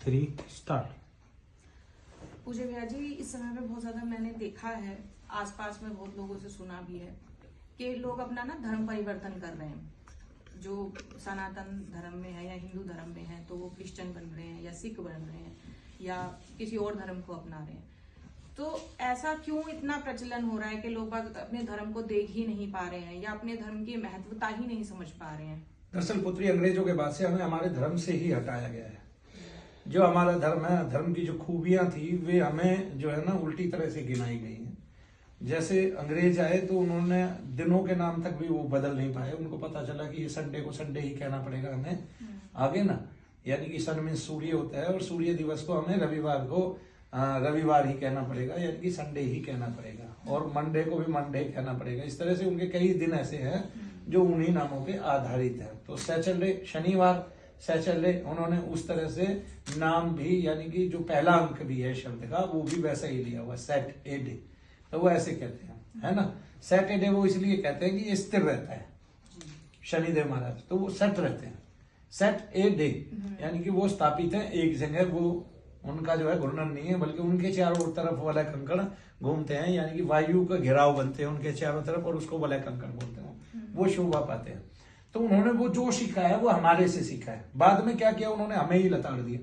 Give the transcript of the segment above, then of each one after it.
3 start. पूज्य भैया जी, इस समय पे बहुत ज्यादा मैंने देखा है, आसपास में बहुत लोगों से सुना भी है कि लोग अपना ना धर्म परिवर्तन कर रहे हैं। जो सनातन धर्म में है या हिंदू धर्म में है तो वो क्रिश्चियन बन रहे हैं या सिख बन रहे हैं या किसी और धर्म को अपना रहे हैं। तो ऐसा क्यों इतना प्रचलन हो रहा है कि लोग अपने धर्म को देख ही नहीं पा रहे हैं या अपने धर्म की महत्वता ही नहीं समझ पा रहे हैं? दरअसल पुत्री, अंग्रेजों के बाद से हमें हमारे धर्म से ही हटाया गया है। जो हमारा धर्म है, धर्म की जो खूबियां थी वे हमें जो है ना उल्टी तरह से गिनाई गई हैं। जैसे अंग्रेज आए तो उन्होंने दिनों के नाम तक भी वो बदल नहीं पाए। उनको पता चला कि ये संडे को संडे ही कहना पड़ेगा हमें आगे ना, यानी कि सन में सूर्य होता है और सूर्य दिवस को हमें रविवार को रविवार ही कहना पड़ेगा, यानी कि संडे ही कहना पड़ेगा, और मंडे को भी मंडे कहना पड़ेगा। इस तरह से उनके कई दिन ऐसे हैं जो उन्हीं नामों पे आधारित है। तो सैटरडे, शनिवार, सैटरडे, उन्होंने उस तरह से नाम भी, यानी कि जो पहला अंक भी है शब्द का वो भी वैसा ही लिया हुआ, सैटरडे, तो वो ऐसे कहते हैं, है ना। सैटरडे वो इसलिए कहते हैं कि ये स्थिर रहता है, शनिदेव महाराज, तो वो सेट रहते हैं। सैटरडे यानी कि वो स्थापित है एक जगह, वो उनका जो है घूर्णन नहीं है, बल्कि उनके चारों तरफ वलय कंकड़ घूमते हैं, यानी कि वायु का घेराव बनते हैं उनके चारों तरफ, और उसको वलय कंकड़ बोलते हैं, वो शोभा पाते हैं। तो उन्होंने वो जो सीखा है वो हमारे से सीखा है। बाद में क्या किया, उन्होंने हमें ही लताड़ दिया,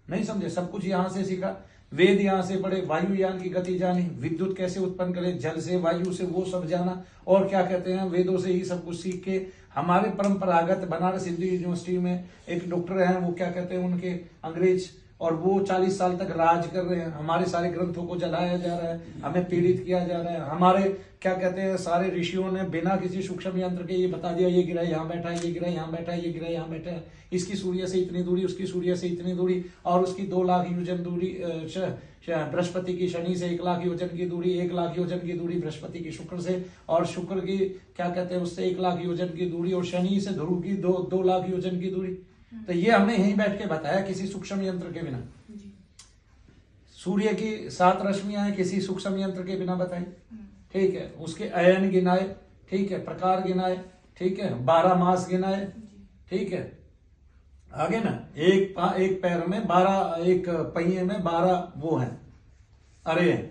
नहीं समझे, सब कुछ यहाँ से सीखा। वेद यहाँ से पढ़े, वायुयान की गति जानी, विद्युत कैसे उत्पन्न करे, जल से, वायु से, वो सब जाना, और क्या कहते हैं वेदों से ही सब कुछ सीख के हमारे परंपरागत बनारस हिंदू यूनिवर्सिटी में एक डॉक्टर हैं, वो क्या कहते हैं उनके अंग्रेज, और वो 40 साल तक राज कर रहे हैं। हमारे सारे ग्रंथों को जलाया जा रहा है, हमें पीड़ित किया जा रहा है। हमारे क्या कहते हैं सारे ऋषियों ने बिना किसी सूक्ष्म यंत्र के ये बता दिया, ये गिरा यहाँ बैठा है, ये गिरा यहाँ बैठा है, ये गिरा यहाँ बैठा है, इसकी सूर्य से इतनी दूरी, उसकी सूर्य से इतनी दूरी, और उसकी 2 लाख योजन दूरी बृहस्पति की शनि से, 1 लाख योजन की दूरी, 1 लाख योजन की दूरी बृहस्पति की शुक्र से, और शुक्र की क्या कहते हैं उससे 1 लाख योजन की दूरी, और शनि से ध्रुव की 2 लाख योजन की दूरी। तो ये हमने यहीं बैठ के बताया, किसी सूक्ष्म यंत्र के बिना। सूर्य की 7 रश्मियां किसी सूक्ष्म यंत्र के बिना बताई, ठीक है। उसके अयन गिनाए, ठीक है, प्रकार गिनाए, ठीक है, 12 मास गिनाए, ठीक है, आगे ना एक पैर में 12, एक पहिए में 12 वो हैं अरे हैं,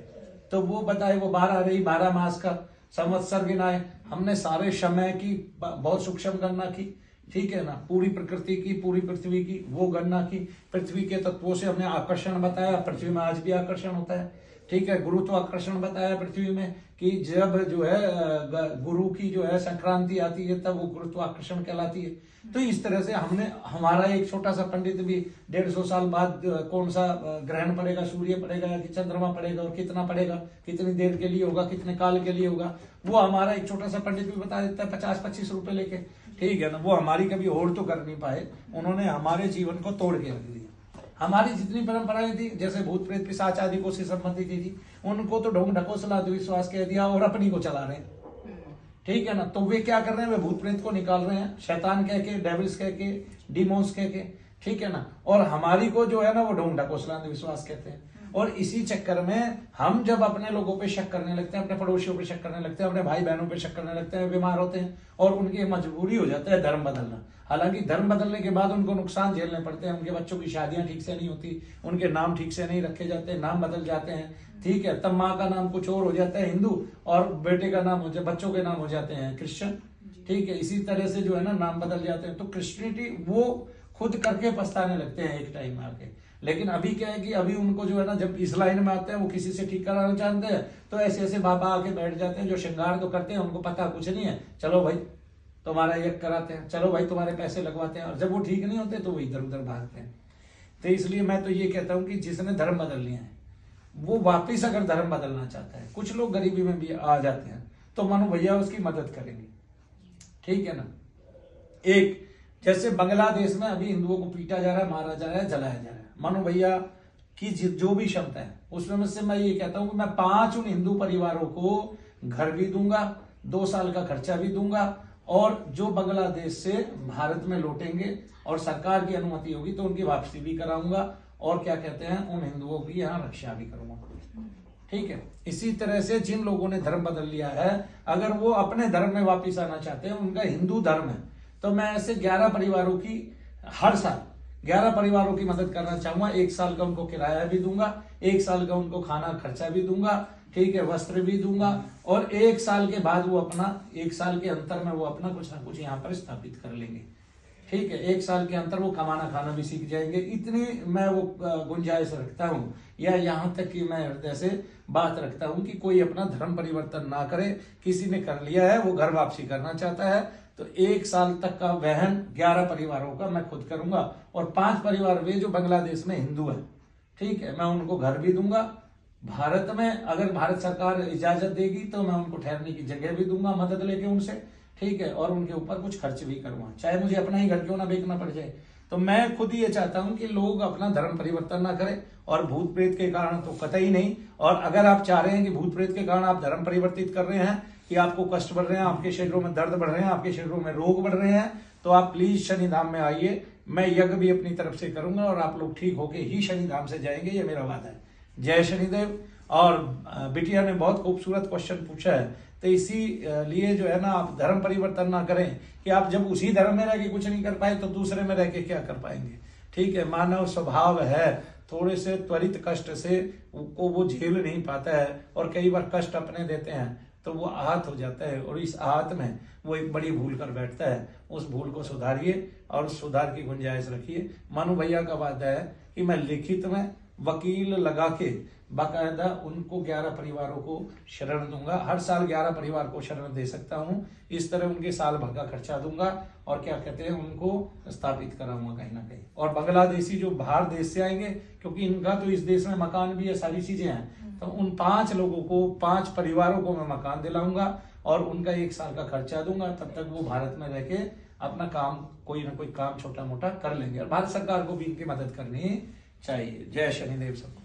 तो वो बताए, वो 12 अरे 12 मास का संवत्सर गिनाए। हमने सारे समय की बहुत सूक्ष्म गणना की, ठीक है ना, पूरी प्रकृति की, पूरी पृथ्वी की वो गणना की। पृथ्वी के तत्वों से हमने आकर्षण बताया, पृथ्वी में आज भी आकर्षण होता है, ठीक है। गुरुत्वाकर्षण बताया पृथ्वी में कि जब जो है गुरु की जो है संक्रांति आती है तब वो गुरुत्वाकर्षण कहलाती है। तो इस तरह से हमने, हमारा एक छोटा सा पंडित भी 150 साल बाद कौन सा ग्रहण पड़ेगा, सूर्य पड़ेगा या चंद्रमा पड़ेगा, और कितना पड़ेगा, कितनी देर के लिए होगा, कितने काल के लिए होगा, वो हमारा एक छोटा सा पंडित भी बता देता है 50-25 रुपए लेके, ठीक है ना। वो हमारी कभी होड़ तो कर नहीं पाए, उन्होंने हमारे जीवन को तोड़ के रख दिया। हमारी जितनी परंपराएं थी, जैसे भूत प्रेत पिशाच आदि को से संबंधित थी, उनको तो ढोंग ढकोसला विश्वास कह दिया और अपनी को चला रहे हैं, ठीक है ना। तो वे क्या कर रहे हैं, वे भूत प्रेत को निकाल रहे हैं, शैतान कह के, डेविल्स कह के, डीमोन्स कह के, ठीक है ना। और हमारी को जो है ना वो ढोंग ढकोसला विश्वास कहते हैं। और इसी चक्कर में हम जब अपने लोगों पे शक करने लगते हैं, अपने पड़ोसियों पे शक करने लगते हैं, अपने भाई बहनों पे शक करने लगते हैं, बीमार होते हैं, और उनकी मजबूरी हो जाता है धर्म बदलना। हालांकि धर्म बदलने के बाद उनको नुकसान झेलने पड़ते हैं, उनके बच्चों की शादियां ठीक से नहीं होती, उनके नाम ठीक से नहीं रखे जाते, नाम बदल जाते हैं, ठीक है। तब माँ का नाम कुछ और हो जाता है हिंदू, और बेटे का नाम हो जाए, बच्चों के नाम हो जाते हैं क्रिश्चियन, ठीक है। इसी तरह से जो है ना नाम बदल जाते हैं। तो क्रिश्चियनिटी वो खुद करके पछताने लगते हैं एक टाइम में आके। लेकिन अभी क्या है कि अभी उनको जो है ना, जब इस लाइन में आते हैं, वो किसी से ठीक कराना चाहते हैं, तो ऐसे ऐसे बाबा आके बैठ जाते हैं जो श्रृंगार तो करते हैं, उनको पता कुछ नहीं है, चलो भाई तुम्हारा यज्ञ कराते हैं, चलो भाई तुम्हारे पैसे लगवाते हैं, और जब वो ठीक नहीं होते तो वो इधर उधर भागते हैं। तो इसलिए मैं तो ये कहता हूँ कि जिसने धर्म बदल लिया है वो वापिस अगर धर्म बदलना चाहता है, कुछ लोग गरीबी में भी आ जाते हैं, तो मानो भैया उसकी मदद करेंगे, ठीक है ना। एक जैसे बांग्लादेश में अभी हिंदुओं को पीटा जा रहा है, मारा जा रहा है, जलाया जा रहा है, मानो भैया की जो भी क्षमता है उसमें से मैं ये कहता हूं कि मैं 5 उन हिंदू परिवारों को घर भी दूंगा, 2 साल का खर्चा भी दूंगा, और जो बांग्लादेश से भारत में लौटेंगे और सरकार की अनुमति होगी तो उनकी वापसी भी कराऊंगा, और क्या कहते हैं उन हिंदुओं की यहाँ रक्षा भी करूंगा, ठीक है। इसी तरह से जिन लोगों ने धर्म बदल लिया है, अगर वो अपने धर्म में वापिस आना चाहते हैं, उनका हिंदू धर्म है, तो मैं ऐसे 11 परिवारों की हर साल 11 परिवारों की मदद करना चाहूंगा। 1 साल का उनको किराया भी दूंगा, 1 साल का उनको खाना खर्चा भी दूंगा, ठीक है, वस्त्र भी दूंगा, और 1 साल के बाद वो अपना 1 साल के अंतर में वो अपना कुछ ना कुछ यहाँ पर स्थापित कर लेंगे, ठीक है। 1 साल के अंतर वो कमाना खाना भी सीख जाएंगे। इतनी मैं वो गुंजाइश रखता हूँ, या यहाँ तक कि मैं हृदय से बात रखता हूँ कि कोई अपना धर्म परिवर्तन ना करे। किसी ने कर लिया है, वो घर वापसी करना चाहता है, तो 1 साल तक का वहन 11 परिवारों का मैं खुद करूंगा, और 5 परिवार वे जो बांग्लादेश में हिंदू है, ठीक है, मैं उनको घर भी दूंगा। भारत में अगर भारत सरकार इजाजत देगी तो मैं उनको ठहरने की जगह भी दूंगा मदद लेके उनसे, ठीक है, और उनके ऊपर कुछ खर्च भी करूंगा, चाहे मुझे अपना ही घर क्यों ना बेचना पड़ जाए। तो मैं खुद ये चाहता हूं कि लोग अपना धर्म परिवर्तन ना करें, और भूत प्रेत के कारण तो कतई नहीं। और अगर आप चाह रहे हैं कि भूत प्रेत के कारण आप धर्म परिवर्तित कर रहे हैं, कि आपको कष्ट बढ़ रहे हैं, आपके शरीरों में दर्द बढ़ रहे हैं, आपके शरीरों में रोग बढ़ रहे हैं, तो आप प्लीज शनि धाम में आइए। मैं यज्ञ भी अपनी तरफ से करूंगा, और आप लोग ठीक होके ही शनि धाम से जाएंगे, ये मेरा वादा है। जय शनिदेव। और बिटिया ने बहुत खूबसूरत क्वेश्चन पूछा है, तो इसी लिए जो है ना, आप धर्म परिवर्तन ना करें कि आप जब उसी धर्म में रह के कुछ नहीं कर पाए तो दूसरे में रह के क्या कर पाएंगे, ठीक है। मानव स्वभाव है, थोड़े से त्वरित कष्ट से को वो झेल नहीं पाता है, और कई बार कष्ट अपने देते हैं तो वो आहत हो जाता है, और इस आहत में वो एक बड़ी भूल कर बैठता है। उस भूल को सुधारिए और सुधार की गुंजाइश रखिए। मनु भैया का वादा है कि मैं लिखित में वकील लगा के बाकायदा उनको 11 परिवारों को शरण दूंगा। हर साल 11 परिवार को शरण दे सकता हूं। इस तरह उनके साल भर का खर्चा दूंगा, और क्या कहते हैं, उनको स्थापित कराऊंगा कहीं ना कहीं। और बांग्लादेशी जो बाहर देश से आएंगे, क्योंकि इनका तो इस देश में मकान भी है, सारी चीजें हैं, तो उन 5 लोगों को, 5 परिवारों को मैं मकान दिलाऊंगा, और उनका 1 साल का खर्चा दूंगा। तब तक वो भारत में रह के अपना काम, कोई ना कोई काम छोटा मोटा कर लेंगे, और भारत सरकार को भी इनकी मदद करनी चाहिए। जय शनिदेव सबको।